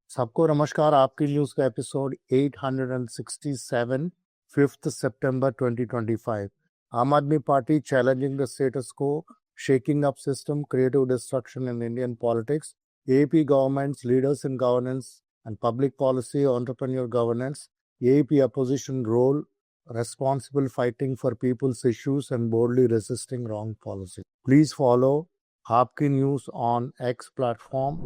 सबको नमस्कार। आपकी न्यूज़ का एपिसोड 867 5 सितंबर 2025। आम आदमी पार्टी चैलेंजिंग द स्टेटस को, shaking up system, creative destruction in Indian politics, AAP government's leaders in governance and public policy, entrepreneur governance, AAP opposition role, responsible fighting for people's issues and boldly resisting wrong policy. Please follow आपकी news on x platform.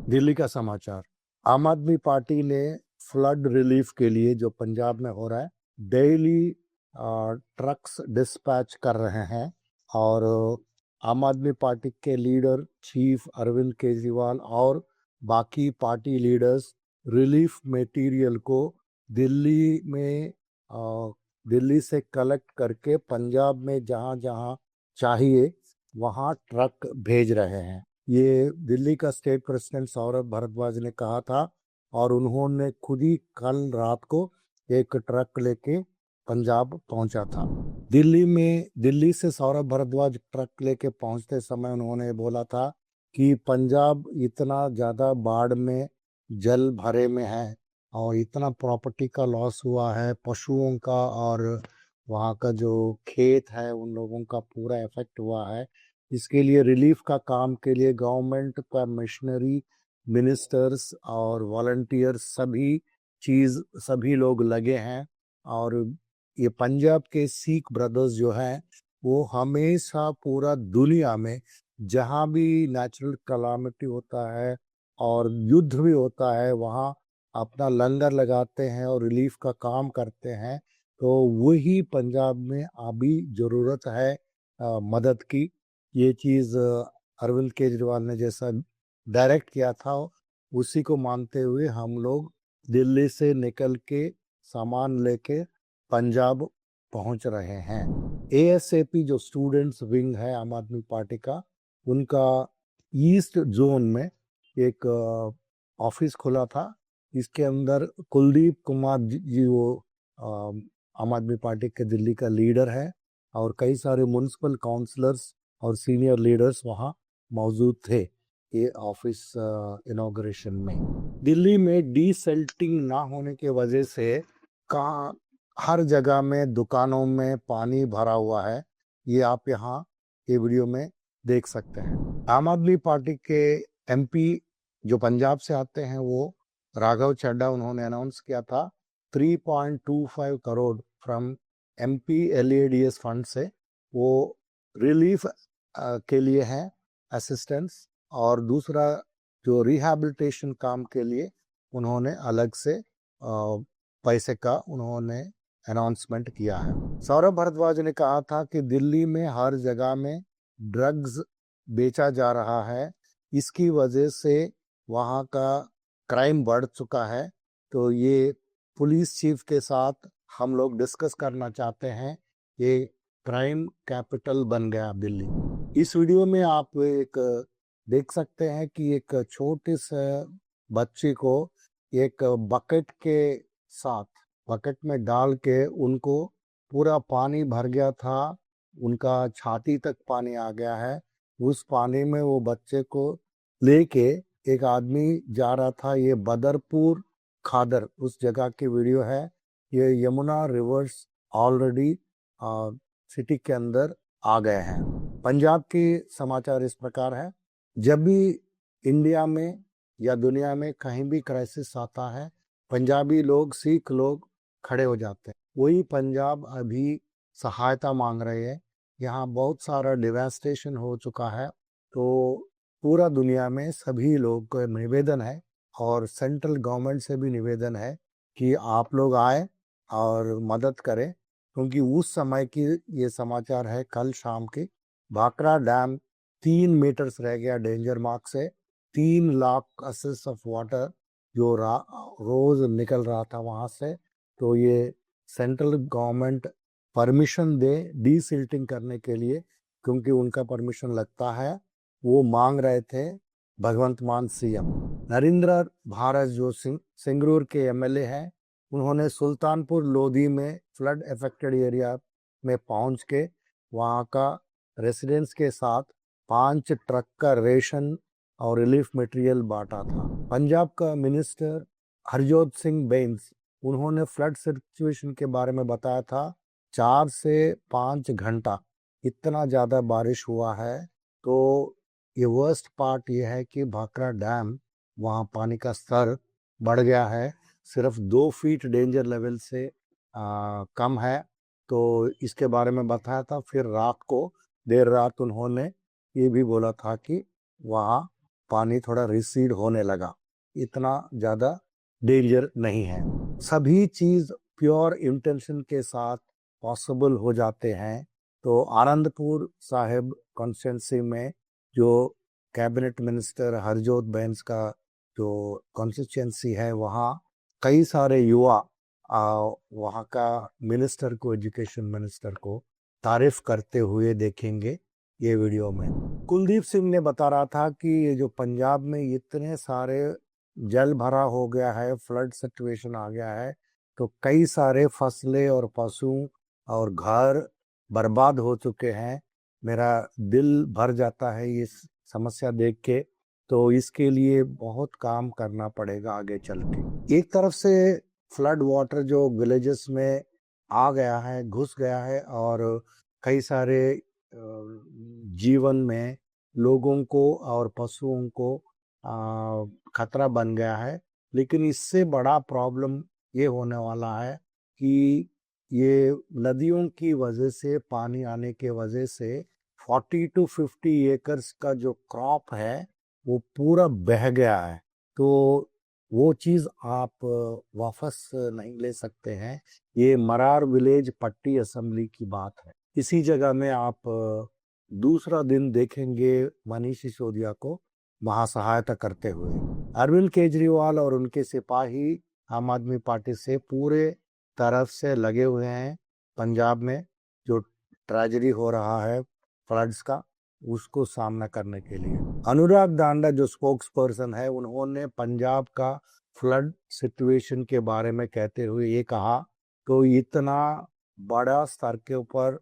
Delhi का समाचार। आम आदमी party ने flood relief के लिए जो पंजाब में हो रहा है, डेली ट्रक्स डिस्पैच कर रहे हैं और आम आदमी पार्टी के लीडर चीफ अरविंद केजरीवाल और बाकी पार्टी लीडर्स रिलीफ मटेरियल को दिल्ली से कलेक्ट करके पंजाब में जहां जहां चाहिए वहां ट्रक भेज रहे हैं। ये दिल्ली का स्टेट प्रेसिडेंट सौरभ भारद्वाज ने कहा था और उन्होंने खुद ही कल रात को एक ट्रक लेके पंजाब पहुंचा था। दिल्ली से सौरभ भारद्वाज ट्रक लेके पहुंचते समय उन्होंने बोला था कि पंजाब इतना ज़्यादा बाढ़ में जल भरे में है और इतना प्रॉपर्टी का लॉस हुआ है, पशुओं का और वहाँ का जो खेत है उन लोगों का पूरा इफेक्ट हुआ है। इसके लिए रिलीफ का काम के लिए गवर्नमेंट का मिशनरी, मिनिस्टर्स और वॉलंटियर्स सभी लोग लगे हैं। और ये पंजाब के सिख ब्रदर्स जो हैं वो हमेशा पूरा दुनिया में जहाँ भी नेचुरल कलामिटी होता है और युद्ध भी होता है वहाँ अपना लंगर लगाते हैं और रिलीफ का काम करते हैं। तो वही पंजाब में अभी ज़रूरत है मदद की। ये चीज़ अरविंद केजरीवाल ने जैसा डायरेक्ट किया था उसी को मानते हुए हम लोग दिल्ली से निकल के सामान लेके पंजाब पहुंच रहे हैं। एएसएपी जो स्टूडेंट्स विंग है आम आदमी पार्टी का, उनका ईस्ट जोन में एक ऑफिस खुला था। इसके अंदर कुलदीप कुमार जी वो आम आदमी पार्टी के दिल्ली का लीडर है और कई सारे म्युनिसिपल काउंसलर्स और सीनियर लीडर्स वहाँ मौजूद थे ये ऑफिस इनॉग्रेशन में। दिल्ली में डीसिल्टिंग ना होने की वजह से हर जगह में दुकानों में पानी भरा हुआ है। ये आप यहाँ ये वीडियो में देख सकते हैं। आम आदमी पार्टी के एमपी जो पंजाब से आते हैं वो राघव चड्ढा, उन्होंने अनाउंस किया था 3.25 करोड़ फ्रॉम एमपी एलएडीएस फंड से वो रिलीफ के लिए है असिस्टेंस, और दूसरा जो रिहैबिलिटेशन काम के लिए उन्होंने अलग से पैसे का उन्होंने अनाउंसमेंट किया है। सौरभ भारद्वाज ने कहा था कि दिल्ली में हर जगह में ड्रग्स बेचा जा रहा है, इसकी वजह से वहाँ का क्राइम बढ़ चुका है। तो ये पुलिस चीफ के साथ हम लोग डिस्कस करना चाहते हैं। ये क्राइम कैपिटल बन गया दिल्ली। इस वीडियो में आप एक देख सकते हैं कि एक छोटे से बच्ची को एक बकेट में डाल के उनको पूरा पानी भर गया था, उनका छाती तक पानी आ गया है। उस पानी में वो बच्चे को लेके एक आदमी जा रहा था। ये बदरपुर खादर उस जगह की वीडियो है। ये यमुना रिवर्स ऑलरेडी सिटी के अंदर आ गए हैं। पंजाब के समाचार इस प्रकार है। जब भी इंडिया में या दुनिया में कहीं भी क्राइसिस आता है, पंजाबी लोग, सिख लोग खड़े हो जाते हैं। वही पंजाब अभी सहायता मांग रहे हैं। यहाँ बहुत सारा डिवास्टेशन हो चुका है। तो पूरा दुनिया में सभी लोग को निवेदन है और सेंट्रल गवर्नमेंट से भी निवेदन है कि आप लोग आए और मदद करें, क्योंकि उस समय की ये समाचार है कल शाम की। भाखड़ा डैम 3 मीटर्स रह गया डेंजर मार्क से। 3 लाख क्यूसेस ऑफ वाटर जो रोज निकल रहा था वहां से। तो ये सेंट्रल गवर्नमेंट परमिशन दे डीसिल्टिंग करने के लिए, क्योंकि उनका परमिशन लगता है। वो मांग रहे थे भगवंत मान सीएम। नरेंद्र भारत जो सिंगरूर के एमएलए हैं, उन्होंने सुल्तानपुर लोधी में फ्लड अफेक्टेड एरिया में पहुंच के वहाँ का रेसिडेंट्स के साथ 5 ट्रक का रेशन और रिलीफ मटेरियल बांटा था। पंजाब का मिनिस्टर हरजोत सिंह बेंस, उन्होंने फ्लड सिचुएशन के बारे में बताया था 4 से 5 घंटा इतना ज़्यादा बारिश हुआ है। तो ये वर्स्ट पार्ट ये है कि भाखड़ा डैम, वहाँ पानी का स्तर बढ़ गया है, सिर्फ 2 फीट डेंजर लेवल से कम है। तो इसके बारे में बताया था। फिर रात को देर रात उन्होंने ये भी बोला था कि वहाँ पानी थोड़ा रिसीड होने लगा, इतना ज़्यादा डेंजर नहीं है। सभी चीज़ प्योर इंटेंशन के साथ पॉसिबल हो जाते हैं। तो आनंदपुर साहिब कॉन्स्टिट्यूंसी में जो कैबिनेट मिनिस्टर हरजोत बैंस का जो कॉन्स्टिट्यूंसी है, वहाँ कई सारे युवा वहाँ का मिनिस्टर को, एजुकेशन मिनिस्टर को तारीफ करते हुए देखेंगे ये वीडियो में। कुलदीप सिंह ने बता रहा था कि ये जो पंजाब में इतने सारे जल भरा हो गया है, फ्लड सिचुएशन आ गया है, तो कई सारे फसलें और पशु और घर बर्बाद हो चुके हैं। मेरा दिल भर जाता है ये समस्या देख के। तो इसके लिए बहुत काम करना पड़ेगा आगे चल के। एक तरफ से फ्लड वाटर जो विलेजेस में आ गया है, घुस गया है, और कई सारे जीवन में लोगों को और पशुओं को खतरा बन गया है। लेकिन इससे बड़ा प्रॉब्लम ये होने वाला है कि ये नदियों की वजह से, पानी आने के वजह से 40 to 50 एकर्स का जो क्रॉप है वो पूरा बह गया है। तो वो चीज़ आप वापस नहीं ले सकते हैं। ये मरार विलेज पट्टी असेंबली की बात है। इसी जगह में आप दूसरा दिन देखेंगे मनीष सिसोदिया को वहाँ सहायता करते हुए। अरविंद केजरीवाल और उनके सिपाही आम आदमी पार्टी से पूरे तरफ से लगे हुए हैं पंजाब में जो ट्रेजेडी हो रहा है फ्लड्स का, उसको सामना करने के लिए। अनुराग दांडा जो स्पोक्स पर्सन है, उन्होंने पंजाब का फ्लड सिचुएशन के बारे में कहते हुए ये कहा, तो इतना बड़ा स्तर के ऊपर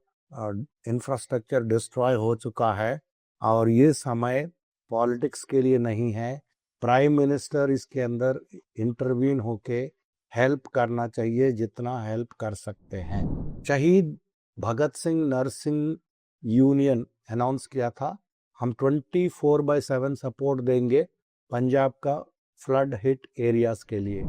इंफ्रास्ट्रक्चर डिस्ट्रॉय हो चुका है और ये समय पॉलिटिक्स के लिए नहीं है। प्राइम मिनिस्टर इसके अंदर इंटरवीन होके हेल्प करना चाहिए, जितना हेल्प कर सकते हैं। शहीद Bhagat Singh nursing union announce किया था, हम 24/7 सपोर्ट देंगे पंजाब का फ्लड हिट एरियाज के लिए।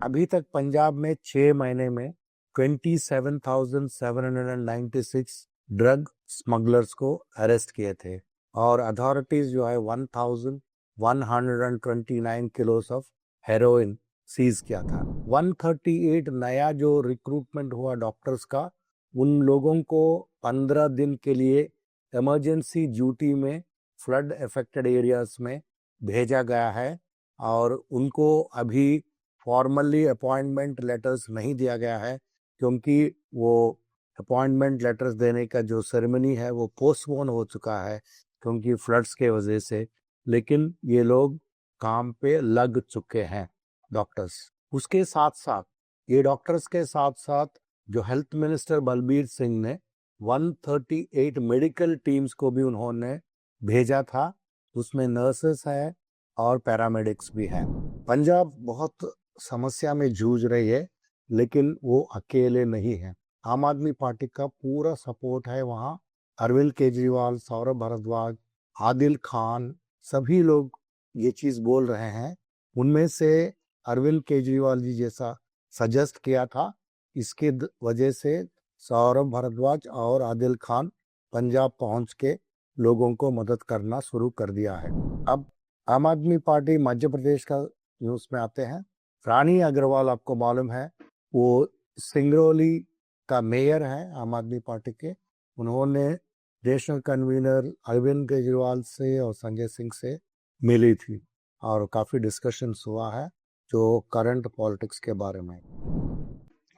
अभी तक पंजाब में 6 महीने में 27,796 ड्रग स्मगलर्स को अरेस्ट किए थे और अथॉरिटीज जो है 1,129 किलोस ऑफ हेरोइन सीज किया था। 138 नया जो रिक्रूटमेंट हुआ डॉक्टर्स का, उन लोगों को 15 दिन के लिए इमरजेंसी ड्यूटी में फ्लड अफेक्टेड एरियाज में भेजा गया है और उनको अभी फॉर्मली अपॉइंटमेंट लेटर्स नहीं दिया गया है, क्योंकि वो अपॉइंटमेंट लेटर्स देने का जो सेरेमनी है वो पोस्टपोन हो चुका है क्योंकि फ्लड्स के वजह से। लेकिन ये लोग काम पे लग चुके हैं डॉक्टर्स। उसके साथ साथ ये डॉक्टर्स के साथ साथ जो हेल्थ मिनिस्टर बलबीर सिंह ने 138 मेडिकल टीम्स को भी उन्होंने भेजा था, उसमें नर्सेस है और पैरामेडिक्स भी हैं। पंजाब बहुत समस्या में जूझ रही है, लेकिन वो अकेले नहीं है। आम आदमी पार्टी का पूरा सपोर्ट है वहाँ। अरविंद केजरीवाल, सौरभ भारद्वाज, आदिल खान, सभी लोग ये चीज़ बोल रहे हैं। उनमें से अरविंद केजरीवाल जी जैसा सजेस्ट किया था, इसके वजह से सौरभ भारद्वाज और आदिल खान पंजाब पहुंच के लोगों को मदद करना शुरू कर दिया है। अब आम आदमी पार्टी मध्य प्रदेश का न्यूज़ में आते हैं। रानी अग्रवाल आपको मालूम है, वो सिंगरौली का मेयर है आम आदमी पार्टी के। उन्होंने नेशनल कन्वीनर अरविंद केजरीवाल से और संजय सिंह से मिली थी और काफ़ी डिस्कशंस हुआ है जो करंट पॉलिटिक्स के बारे में।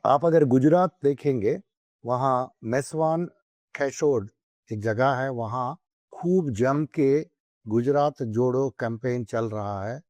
आप अगर गुजरात देखेंगे, वहाँ मेसवान कैशोड एक जगह है, वहाँ खूब जम के गुजरात जोड़ो कैंपेन चल रहा है।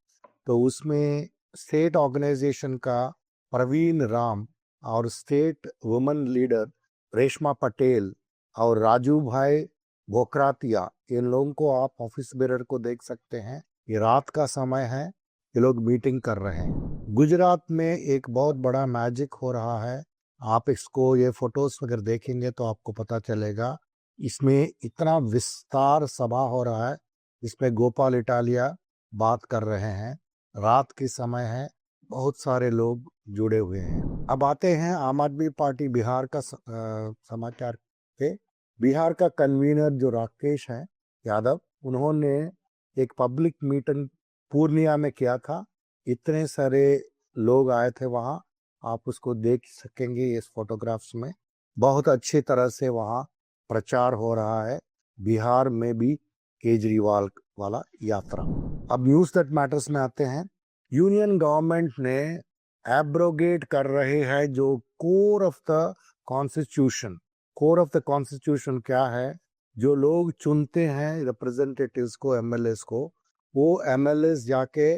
तो उसमें स्टेट ऑर्गेनाइजेशन का प्रवीण राम और state women leader Reshma Patel और राजू भाई भोकरातिया, इन लोगों को आप ऑफिस बेरर को देख सकते हैं। ये रात का समय है, ये लोग मीटिंग कर रहे हैं। गुजरात में एक बहुत बड़ा मैजिक हो रहा है। आप इसको, ये फोटोज अगर देखेंगे तो आपको पता चलेगा। इसमें इतना विस्तार सभा हो रहा है, इसमें गोपाल इटालिया बात कर रहे हैं। रात की समय है, बहुत सारे लोग जुड़े हुए हैं। अब आते हैं आम आदमी पार्टी बिहार का समाचार पे। बिहार का कन्वीनर जो राकेश है यादव, उन्होंने एक पब्लिक मीटिंग पूर्णिया में किया था। इतने सारे लोग आए थे वहाँ, आप उसको देख सकेंगे इस फोटोग्राफ्स में। बहुत अच्छी तरह से वहाँ प्रचार हो रहा है, बिहार में भी केजरीवाल वाला यात्रा। अब न्यूज़ दैट मैटर्स में आते हैं। यूनियन गवर्नमेंट ने एब्रोगेट कर रहे हैं जो core of the constitution. Core of the constitution क्या है? जो लोग चुनते हैं रिप्रेजेंटेटिव्स को, एमएलएस को, वो एमएलएस जाके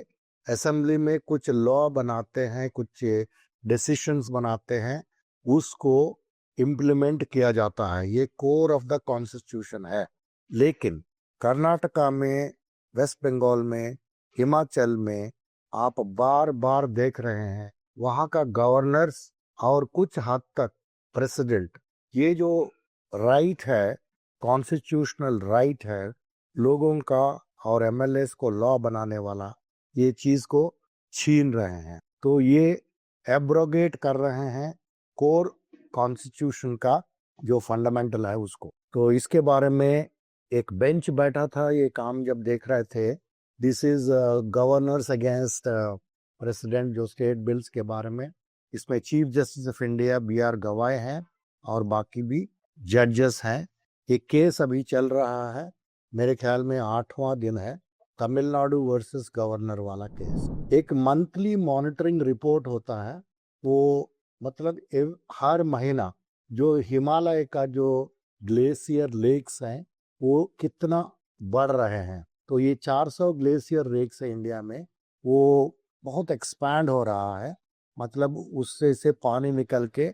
असेंबली में कुछ लॉ बनाते हैं, कुछ डिसीशंस बनाते हैं, उसको इम्प्लीमेंट किया जाता है। ये कोर ऑफ द कॉन्स्टिट्यूशन है। लेकिन कर्नाटका में, वेस्ट बंगाल में, हिमाचल में आप बार बार देख रहे हैं वहाँ का गवर्नर्स और कुछ हद तक प्रेसिडेंट, ये जो राइट है, कॉन्स्टिट्यूशनल राइट है लोगों का और एमएलएस को लॉ बनाने वाला, ये चीज को छीन रहे हैं। तो ये एब्रोगेट कर रहे हैं कोर कॉन्स्टिट्यूशन का जो फंडामेंटल है उसको। तो इसके बारे में एक बेंच बैठा था, ये काम जब देख रहे थे। This is governors against president, जो स्टेट बिल्स के बारे में। इसमें chief justice of India BR गवाई हैं और बाकी भी जजेस हैं। ये केस अभी चल रहा है, मेरे ख्याल में 8वां दिन है, तमिलनाडु वर्सेस गवर्नर वाला केस। एक मंथली मॉनिटरिंग रिपोर्ट होता है, वो मतलब हर महीना जो हिमालय का जो ग्लेशियर लेक्स हैं वो कितना बढ़ रहे हैं। तो ये 400 ग्लेशियर लेक्स है इंडिया में, वो बहुत एक्सपैंड हो रहा है, मतलब उससे से पानी निकल के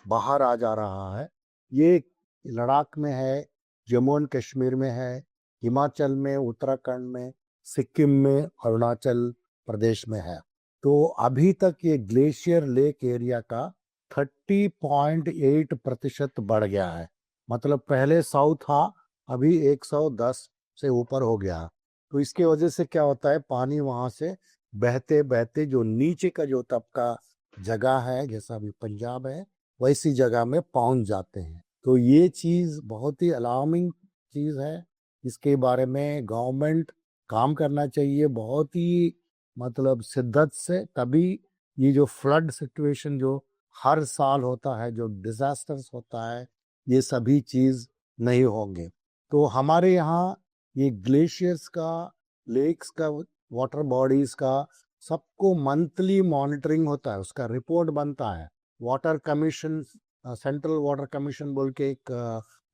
बाहर आ जा रहा है। ये लद्दाख में है, जम्मू एंड कश्मीर में है, हिमाचल में, उत्तराखंड में, सिक्किम में, अरुणाचल प्रदेश में है। तो अभी तक ये ग्लेशियर लेक एरिया का 30.8% बढ़ गया है। मतलब पहले 100 था, अभी 110 से ऊपर हो गया। तो इसके वजह से क्या होता है, पानी वहां से बहते बहते जो नीचे का जो तबका जगह है, जैसा अभी पंजाब है, वैसी जगह में पहुंच जाते हैं। तो ये चीज बहुत ही अलार्मिंग चीज है। इसके बारे में गवर्नमेंट काम करना चाहिए बहुत ही मतलब शिद्दत से, तभी ये जो फ्लड सिचुएशन जो हर साल होता है, जो डिजास्टर्स होता है, ये सभी चीज नहीं होंगे। तो हमारे यहाँ ये ग्लेशियर्स का, लेक्स का, वाटर बॉडीज का सबको मंथली मॉनिटरिंग होता है, उसका रिपोर्ट बनता है। Water commission, central water commission बोल के एक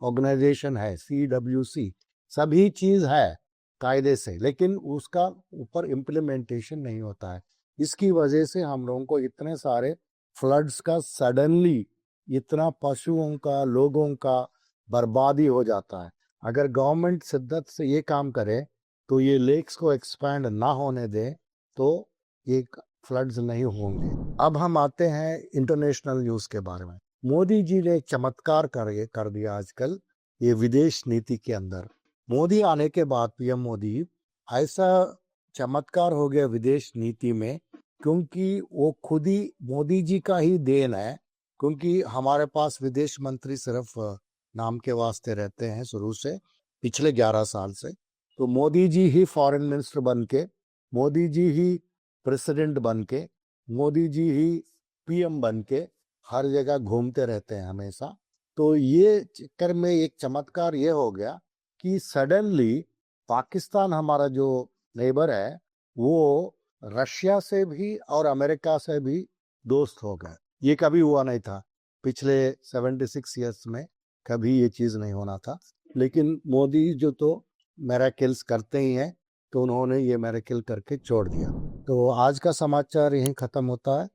ऑर्गेनाइजेशन है, CWC, सभी चीज है कायदे से, लेकिन उसका ऊपर इम्प्लीमेंटेशन नहीं होता है। इसकी वजह से हम लोगों को इतने सारे फ्लड्स का सडनली, इतना पशुओं का, लोगों का बर्बादी हो जाता है। अगर गवर्नमेंट शिद्दत से ये काम करे तो ये लेक्स को एक्सपैंड ना होने दे तो ये फ्लड्स नहीं होंगे। अब हम आते हैं इंटरनेशनल न्यूज के बारे में। मोदी जी ने चमत्कार कर दिया आजकल ये विदेश नीति के अंदर। मोदी आने के बाद, PM मोदी, ऐसा चमत्कार हो गया विदेश नीति में, क्योंकि वो खुद ही मोदी जी का ही देन है। क्योंकि हमारे पास विदेश मंत्री सिर्फ नाम के वास्ते रहते हैं शुरू से, पिछले 11 साल से। तो मोदी जी ही फॉरेन मिनिस्टर बन के, मोदी जी ही प्रेसिडेंट बन के, मोदी जी ही PM बन के हर जगह घूमते रहते हैं हमेशा। तो ये चक्कर में एक चमत्कार ये हो गया कि सडनली पाकिस्तान, हमारा जो नेबर है, वो रशिया से भी और अमेरिका से भी दोस्त हो गए। ये कभी हुआ नहीं था पिछले 76 ईयर्स में, कभी ये चीज नहीं होना था। लेकिन मोदी जो तो मैराकिल्स करते ही हैं, तो उन्होंने ये मैराकिल करके छोड़ दिया। तो आज का समाचार यहीं खत्म होता है।